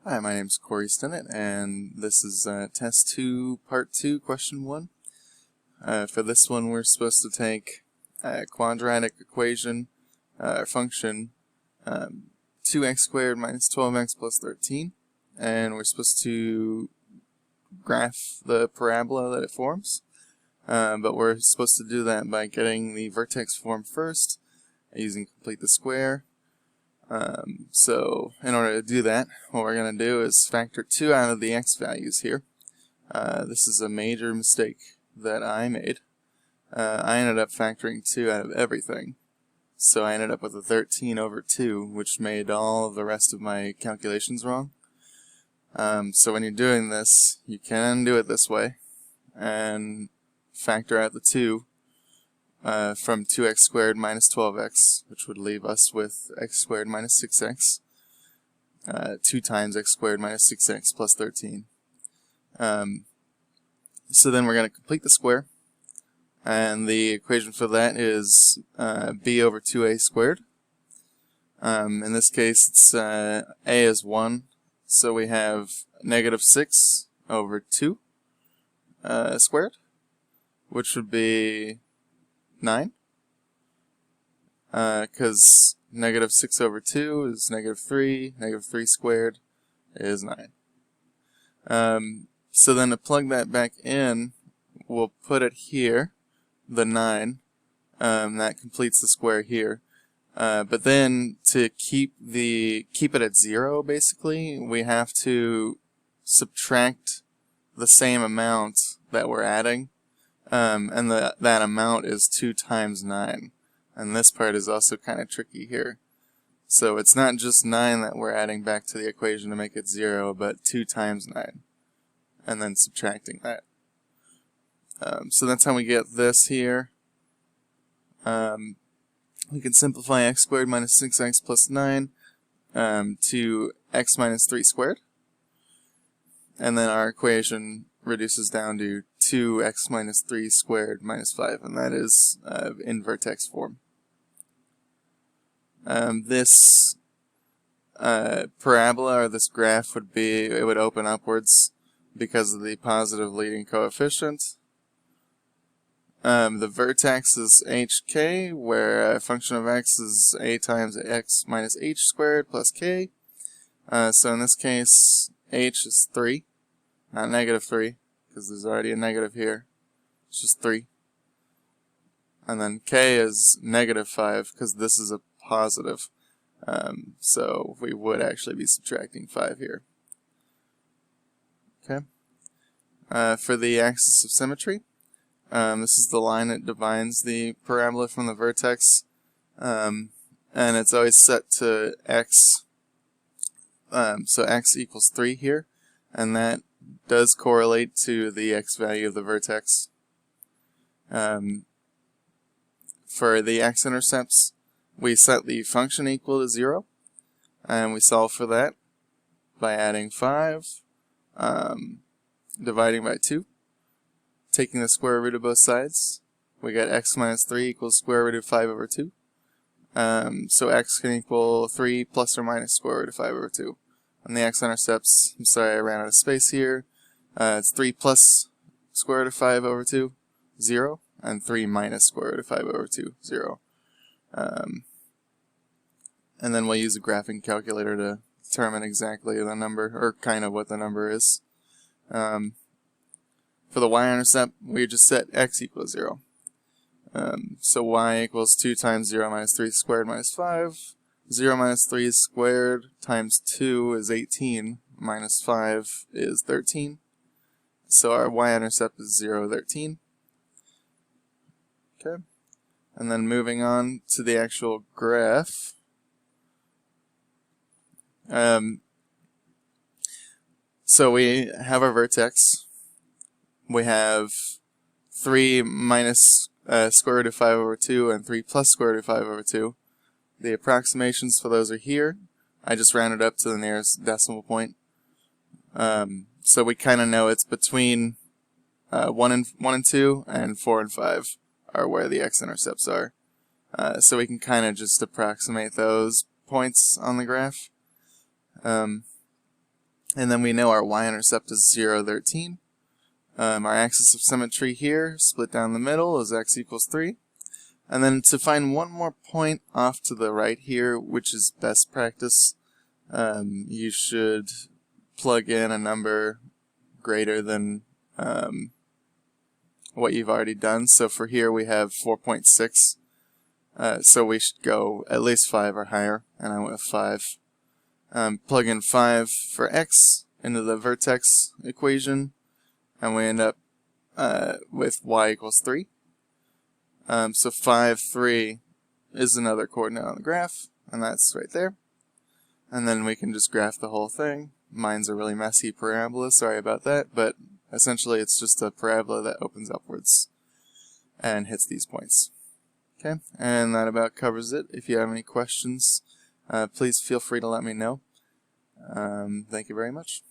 Hi, my name is Corey Stinnett, and this is Test 2, Part 2, Question 1. For this one, we're supposed to take a quadratic equation, function, 2x squared minus 12x plus 13, and we're supposed to graph the parabola that it forms. But we're supposed to do that by getting the vertex form first, using complete the square. So in order to do that, what we're going to do is factor 2 out of the x values here. This is a major mistake that I made. I ended up factoring 2 out of everything. So I ended up with a 13 over 2, which made all of the rest of my calculations wrong. So when you're doing this, you can do it this way and factor out the 2 from 2x squared minus 12x, which would leave us with x squared minus 6x, 2 times x squared minus 6x plus 13. So then we're going to complete the square, and the equation for that is b over 2a squared. In this case, it's a is 1, so we have negative 6 over 2 squared, which would be 9, because negative 6 over 2 is negative 3 squared is 9. So then to plug that back in, we'll put it here, the 9, that completes the square here. But then to keep it at 0, basically, we have to subtract the same amount that we're adding. And that amount is 2 times 9. And this part is also kind of tricky here. So it's not just 9 that we're adding back to the equation to make it 0, but 2 times 9. And then subtracting that. So that's how we get this here. We can simplify x squared minus 6x plus 9 to x minus 3 squared. And then our equation reduces down to 2x minus 3 squared minus 5, and that is in vertex form. This parabola, or this graph, it would open upwards because of the positive leading coefficient. The vertex is hk, where a function of x is a times x minus h squared plus k. So in this case, h is 3, not negative 3. Because there's already a negative here. It's just 3. And then k is negative 5, because this is a positive. So we would actually be subtracting 5 here. Okay. For the axis of symmetry, this is the line that divides the parabola from the vertex. And it's always set to x. So x equals 3 here. And that does correlate to the x value of the vertex. For the x-intercepts, we set the function equal to 0, and we solve for that by adding 5, dividing by 2, taking the square root of both sides. We get x minus 3 equals square root of 5 over 2. So x can equal 3 plus or minus square root of 5 over 2. On the x-intercepts, I'm sorry I ran out of space here. It's 3 plus square root of 5 over 2, 0, and 3 minus square root of 5 over 2, 0. And then we'll use a graphing calculator to determine exactly the number, or kind of what the number is. For the y-intercept, we just set x equals 0. So y equals 2 times 0 minus 3 squared minus 5. 0 minus 3 squared times 2 is 18, minus 5 is 13. So our y-intercept is 0, 13. Okay. And then moving on to the actual graph. So we have our vertex. We have 3 minus square root of 5 over 2 and 3 plus square root of 5 over 2. The approximations for those are here. I just rounded up to the nearest decimal point. So we kind of know it's between 1 and 2, and 4 and 5 are where the x-intercepts are. So we can kind of just approximate those points on the graph. And then we know our y-intercept is 0, 13. Our axis of symmetry here, split down the middle, is x equals 3. And then to find one more point off to the right here, which is best practice, you should plug in a number greater than what you've already done. So for here we have 4.6. So we should go at least 5 or higher, and I went with 5. Plug in 5 for x into the vertex equation, and we end up with y equals 3. So 5, 3 is another coordinate on the graph, and that's right there. And then we can just graph the whole thing. Mine's a really messy parabola, sorry about that, but essentially it's just a parabola that opens upwards and hits these points. Okay, and that about covers it. If you have any questions, please feel free to let me know. Thank you very much.